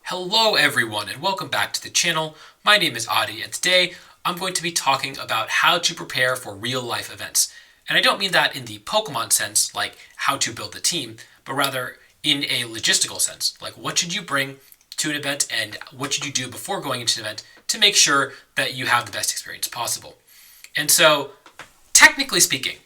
Hello everyone and welcome back to the channel. My name is Adi and today I'm going to be talking about how to prepare for real life events. And I don't mean that in the Pokemon sense, like how to build a team, but rather in a logistical sense, like what should you bring to an event and what should you do before going into an event to make sure that you have the best experience possible. And so, technically speaking,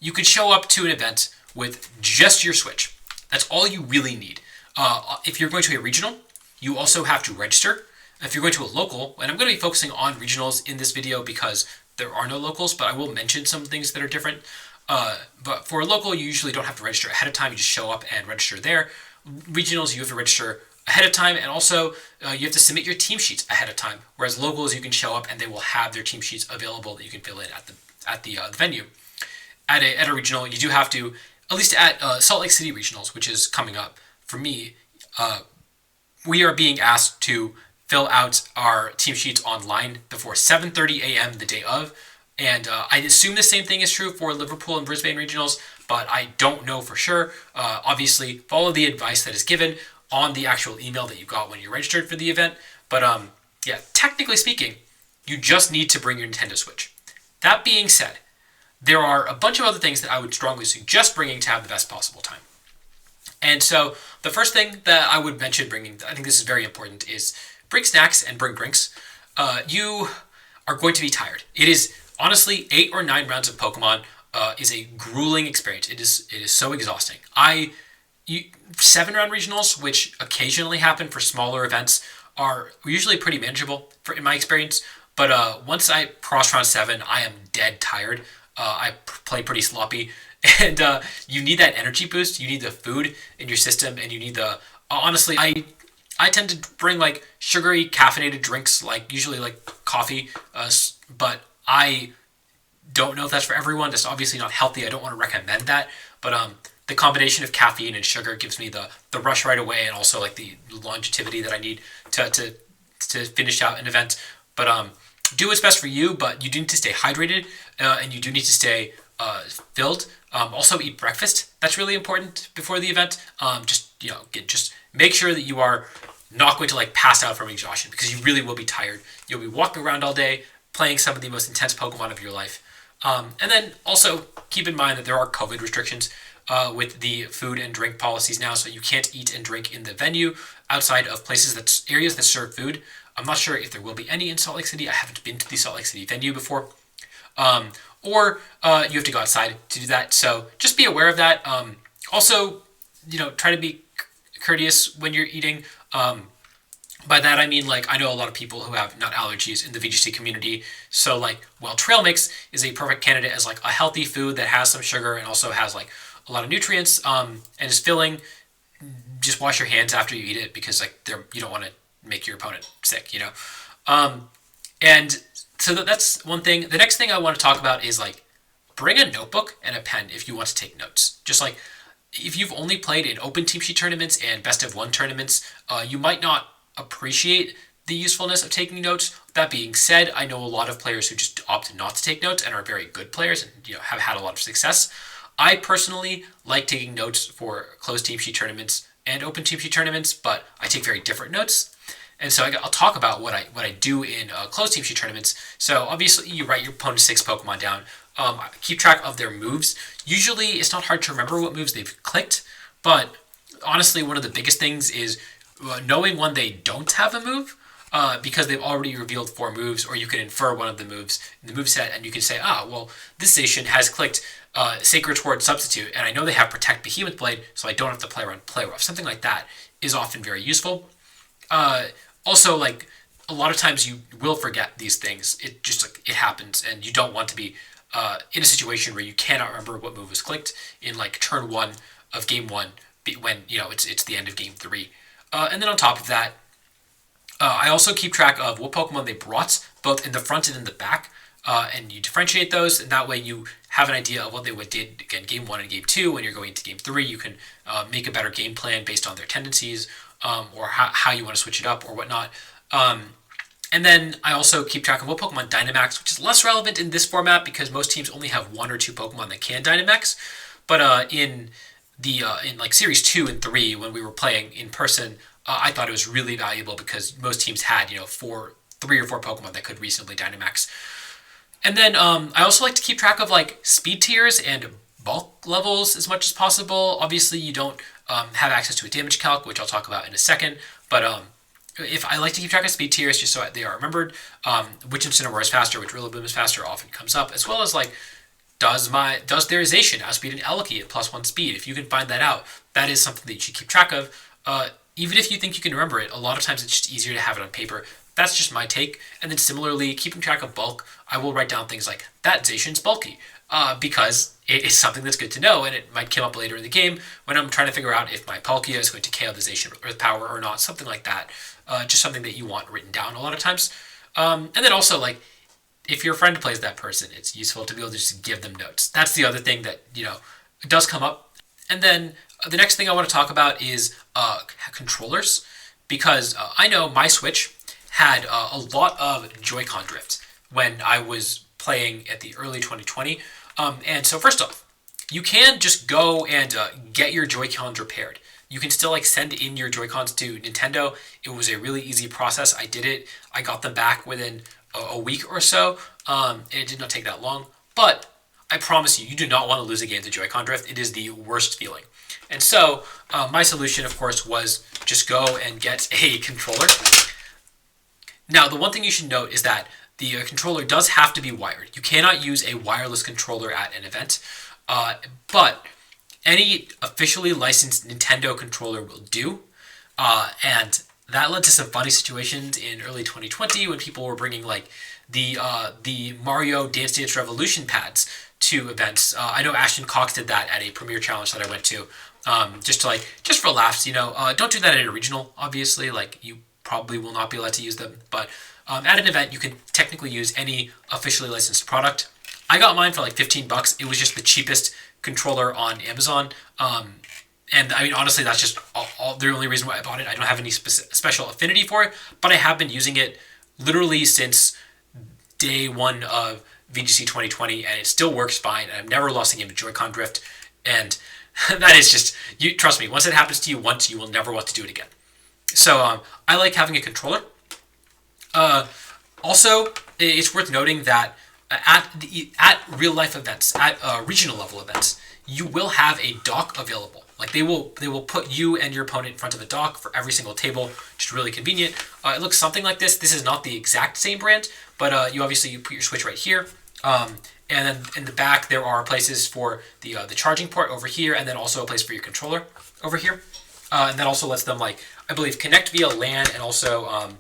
you could show up to an event with just your Switch. That's all you really need. If you're going to a regional, you also have to register. If you're going to a local, and I'm going to be focusing on regionals in this video because there are no locals, but I will mention some things that are different. But for a local, you usually don't have to register ahead of time. You just show up and register there. Regionals, you have to register ahead of time, and also you have to submit your team sheets ahead of time. Whereas locals, you can show up and they will have their team sheets available that you can fill in at the venue. At a regional, you do have to, at least at Salt Lake City regionals, which is coming up for me. We are being asked to fill out our team sheets online before 7:30 a.m. the day of, and I assume the same thing is true for Liverpool and Brisbane regionals, but I don't know for sure. Obviously, follow the advice that is given on the actual email that you got when you registered for the event. But yeah, technically speaking, you just need to bring your Nintendo Switch. That being said, there are a bunch of other things that I would strongly suggest bringing to have the best possible time. And so the first thing that I would mention bringing, I think this is very important, is bring snacks and bring drinks. You are going to be tired. It is honestly 8 or 9 rounds of Pokemon is a grueling experience. It is so exhausting. 7-round regionals, which occasionally happen for smaller events, are usually pretty manageable in my experience. But once I cross round 7, I am dead tired. I play pretty sloppy. And you need that energy boost. You need the food in your system, and you need the. Honestly, I tend to bring like sugary caffeinated drinks, like usually like coffee. But I don't know if that's for everyone. That's obviously not healthy. I don't want to recommend that. But the combination of caffeine and sugar gives me the rush right away, and also like the longevity that I need to finish out an event. But do what's best for you. But you do need to stay hydrated, and you do need to stay filled. Also eat breakfast. That's really important before the event. Just make sure that you are not going to like pass out from exhaustion, because you really will be tired. You'll be walking around all day playing some of the most intense Pokemon of your life. And then also keep in mind that there are COVID restrictions with the food and drink policies now, so you can't eat and drink in the venue outside of areas that serve food. I'm not sure if there will be any in Salt Lake City. I haven't been to the Salt Lake City venue before. Or you have to go outside to do that. So just be aware of that. Also, try to be courteous when you're eating. By that I mean, like, I know a lot of people who have nut allergies in the VGC community. So trail mix is a perfect candidate as like a healthy food that has some sugar and also has like a lot of nutrients and is filling. Just wash your hands after you eat it, because you don't want to make your opponent sick. And so that's one thing. The next thing I want to talk about is like bring a notebook and a pen if you want to take notes. Just like if you've only played in open team sheet tournaments and best of one tournaments, you might not appreciate the usefulness of taking notes. That being said, I know a lot of players who just opt not to take notes and are very good players and have had a lot of success. I personally like taking notes for closed team sheet tournaments and open team sheet tournaments, but I take very different notes. And so I'll talk about what I do in closed team sheet tournaments. So obviously you write your opponent's 6 Pokemon down. Keep track of their moves. Usually it's not hard to remember what moves they've clicked, but honestly one of the biggest things is knowing when they don't have a move, because they've already revealed 4 moves, or you can infer one of the moves in the moveset, and you can say, this station has clicked Sacred Sword Substitute, and I know they have Protect Behemoth Blade, so I don't have to play around Play Rough. Something like that is often very useful. Also, like, a lot of times you will forget these things. It just, it happens, and you don't want to be in a situation where you cannot remember what move was clicked in, like, turn 1 of game 1 when, it's the end of game 3. And then on top of that, I also keep track of what Pokemon they brought, both in the front and in the back, and you differentiate those, and that way you have an idea of what they did, again, game 1 and game 2. When you're going into game 3, you can make a better game plan based on their tendencies, or how you want to switch it up or whatnot. And then I also keep track of what Pokemon Dynamax, which is less relevant in this format because most teams only have 1 or 2 Pokemon that can Dynamax. But in like Series 2 and 3, when we were playing in person, I thought it was really valuable because most teams had, 3 or 4 Pokemon that could reasonably Dynamax. And then I also like to keep track of like speed tiers and bulk levels as much as possible. Obviously, you don't have access to a damage calc, which I'll talk about in a second. But if I like to keep track of speed tiers just so they are remembered, which Incineroar is faster, which Rillaboom is faster often comes up, as well as like does their Zacian outspeed an Eliki at +1 speed? If you can find that out, that is something that you should keep track of. Even if you think you can remember it, a lot of times it's just easier to have it on paper. That's just my take. And then similarly, keeping track of bulk, I will write down things like, that Zacian's bulky, because it is something that's good to know, and it might come up later in the game when I'm trying to figure out if my Palkia is going to KO the Zacian with power or not, something like that. Just something that you want written down a lot of times. And then also, like, if your friend plays that person, it's useful to be able to just give them notes. That's the other thing that, does come up. And then the next thing I want to talk about is controllers, because I know my Switch had a lot of Joy-Con drift when I was playing at the early 2020. And so first off, you can just go and get your Joy-Cons repaired. You can still send in your Joy-Cons to Nintendo. It was a really easy process. I did it. I got them back within a week or so. And it did not take that long. But I promise you, you do not want to lose a game to Joy-Con drift. It is the worst feeling. And so my solution, of course, was just go and get a controller. Now, the one thing you should note is that the controller does have to be wired. You cannot use a wireless controller at an event, but any officially licensed Nintendo controller will do. And that led to some funny situations in early 2020 when people were bringing the Mario Dance Dance Revolution pads to events. I know Ashton Cox did that at a premiere challenge that I went to, just for laughs. Don't do that at a regional. Obviously, you probably will not be allowed to use them, but at an event you can technically use any officially licensed product. I got mine for $15. It was just the cheapest controller on Amazon, and I mean honestly that's just all the only reason why I bought it. I don't have any special affinity for it, but I have been using it literally since day one of VGC 2020, and it still works fine. And I've never lost a game of Joy-Con drift, and that is just, you trust me, once it happens to you once, you will never want to do it again. So I like having a controller. Also, it's worth noting that at real life events, at regional level events, you will have a dock available. They will put you and your opponent in front of a dock for every single table, which is really convenient. It looks something like this. This is not the exact same brand, but you put your Switch right here. And then in the back there are places for the charging port over here, and then also a place for your controller over here. And that also lets them I believe connect via LAN, and also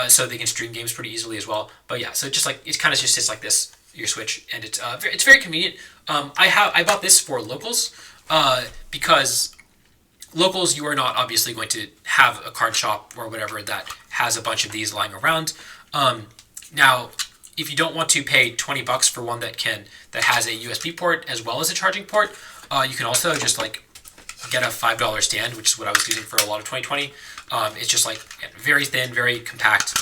so they can stream games pretty easily as well. But yeah, so just it kind of just sits like this, your Switch, and it's very convenient. I bought this for locals because locals, you are not obviously going to have a card shop or whatever that has a bunch of these lying around. Now, if you don't want to pay $20 for one that has a USB port as well as a charging port, you can also just get a $5 stand, which is what I was using for a lot of 2020. It's just very thin, very compact,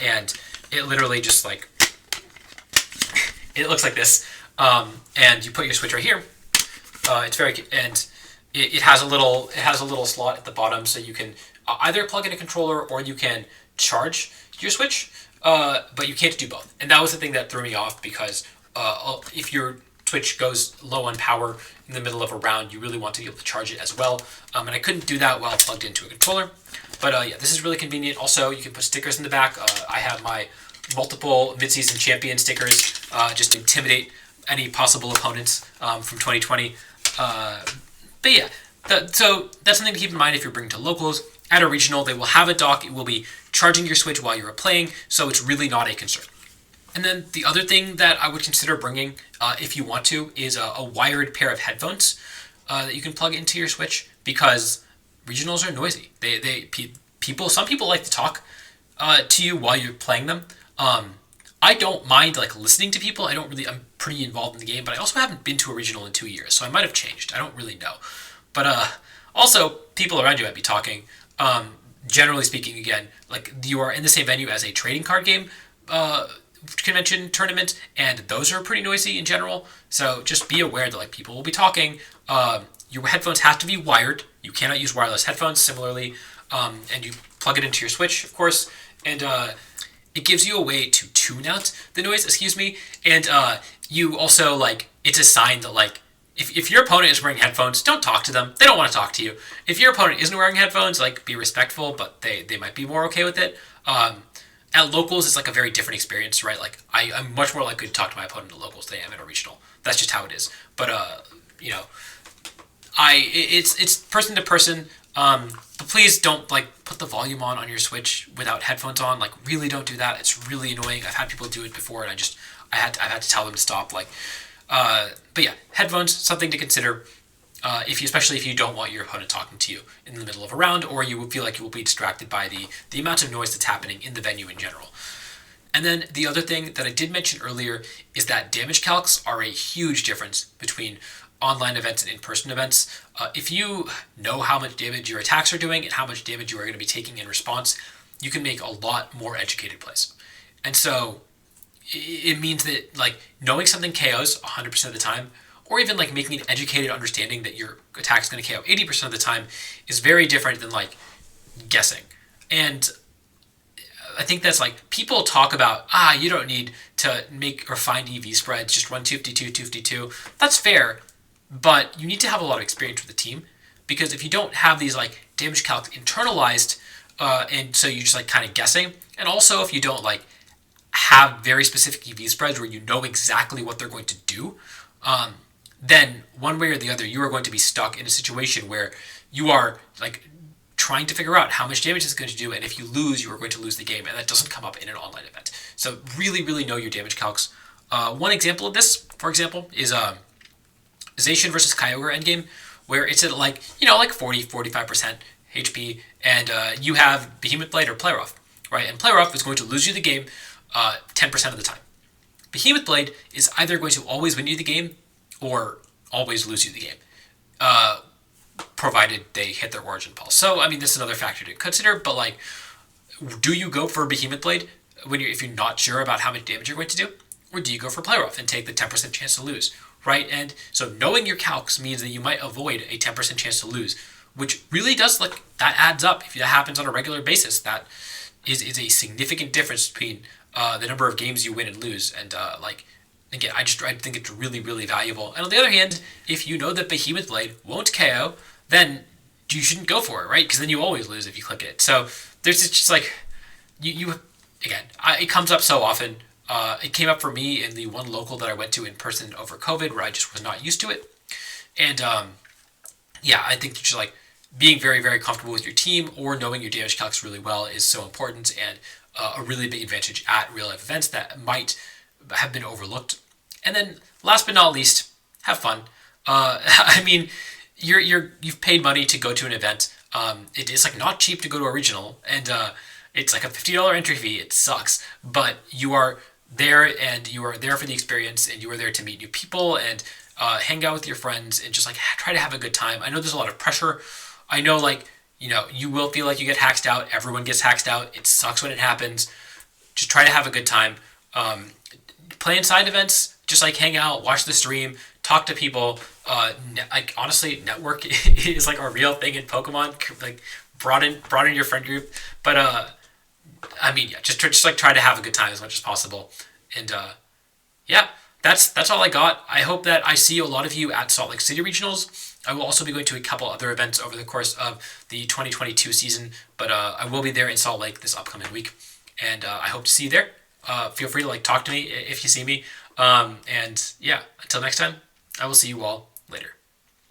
and it literally just it looks like this. And you put your Switch right here. It has a little slot at the bottom, so you can either plug in a controller or you can charge your Switch. But you can't do both, and that was the thing that threw me off, because if your Switch goes low on power in the middle of a round, you really want to be able to charge it as well. And I couldn't do that while plugged into a controller. But yeah, this is really convenient. Also, you can put stickers in the back. I have my multiple mid-season champion stickers just to intimidate any possible opponents from 2020. But yeah, so that's something to keep in mind if you're bringing to locals. At a regional, they will have a dock. It will be charging your Switch while you're playing, so it's really not a concern. And then the other thing that I would consider bringing, if you want to, is a wired pair of headphones that you can plug into your Switch, because regionals are noisy. Some people like to talk to you while you're playing them. I don't mind listening to people. I'm pretty involved in the game, but I also haven't been to a regional in 2 years, so I might have changed. I don't really know. But also, people around you might be talking. Generally speaking, again, you are in the same venue as a trading card game convention tournament, and those are pretty noisy in general. So just be aware that people will be talking. Your headphones have to be wired. You cannot use wireless headphones. Similarly, and you plug it into your Switch, of course, and it gives you a way to tune out the noise. Excuse me, and you also like it's a sign that like if your opponent is wearing headphones, don't talk to them. They don't want to talk to you. If your opponent isn't wearing headphones, like be respectful, but they might be more okay with it. At locals, it's like a very different experience, right? Like I'm much more likely to talk to my opponent at locals than I am at a regional. That's just how it is. But you know, it's person to person. But please don't like put the volume on your Switch without headphones on. Like really don't do that. It's really annoying. I've had people do it before, and I've had to tell them to stop. Like, but yeah, headphones something to consider. Especially if you don't want your opponent talking to you in the middle of a round, or you feel like you will be distracted by the amount of noise that's happening in the venue in general. And then the other thing that I did mention earlier is that damage calcs are a huge difference between online events and in-person events. If you know how much damage your attacks are doing and how much damage you are going to be taking in response, you can make a lot more educated plays. And so it means that like knowing something KOs 100% of the time, or even like making an educated understanding that your attack is going to KO 80% of the time is very different than like guessing. And I think that's like people talk about, you don't need to make or find EV spreads, just run 252, 252. That's fair, but you need to have a lot of experience with the team because if you don't have these like damage calcs internalized, and so you're just like kind of guessing, and also if you don't like have very specific EV spreads where you know exactly what they're going to do, then one way or the other, you are going to be stuck in a situation where you are like trying to figure out how much damage it's going to do, and if you lose, you are going to lose the game, and that doesn't come up in an online event. So really, really know your damage calcs. One example of this, for example, is Zacian versus Kyogre endgame, where it's at like, like 40, 45% HP, and you have Behemoth Blade or Play Rough, right? And Play Rough is going to lose you the game 10% of the time. Behemoth Blade is either going to always win you the game or always lose you the game, provided they hit their Origin Pulse. So, I mean, this is another factor to consider, but like, do you go for Behemoth Blade if you're not sure about how much damage you're going to do? Or do you go for Play Rough and take the 10% chance to lose, right? And so knowing your calcs means that you might avoid a 10% chance to lose, which really does, like, that adds up. If that happens on a regular basis, that is a significant difference between the number of games you win and lose. And, again, I think it's really, really valuable. And on the other hand, if you know that Behemoth Blade won't KO, then you shouldn't go for it, right? Because then you always lose if you click it. So there's just like, it comes up so often. It came up for me in the one local that I went to in person over COVID where I just was not used to it. And I think just like being very, very comfortable with your team or knowing your damage calcs really well is so important and a really big advantage at real life events that might have been overlooked. And then last but not least, have fun. I mean, you've paid money to go to an event. It is like not cheap to go to a regional, and it's like a $50 entry fee. It sucks, but you are there, and you are there for the experience, and you are there to meet new people and hang out with your friends and just like try to have a good time. I know there's a lot of pressure. I know you will feel like you get hacked out. Everyone gets hacked out. It sucks when it happens. Just try to have a good time. Play inside events. Just like hang out, watch the stream, talk to people. Honestly, network is like a real thing in Pokemon. Like broaden your friend group. But just try to have a good time as much as possible. And that's all I got. I hope that I see a lot of you at Salt Lake City Regionals. I will also be going to a couple other events over the course of the 2022 season, but I will be there in Salt Lake this upcoming week, and I hope to see you there. Feel free to talk to me if you see me. Until next time, I will see you all later.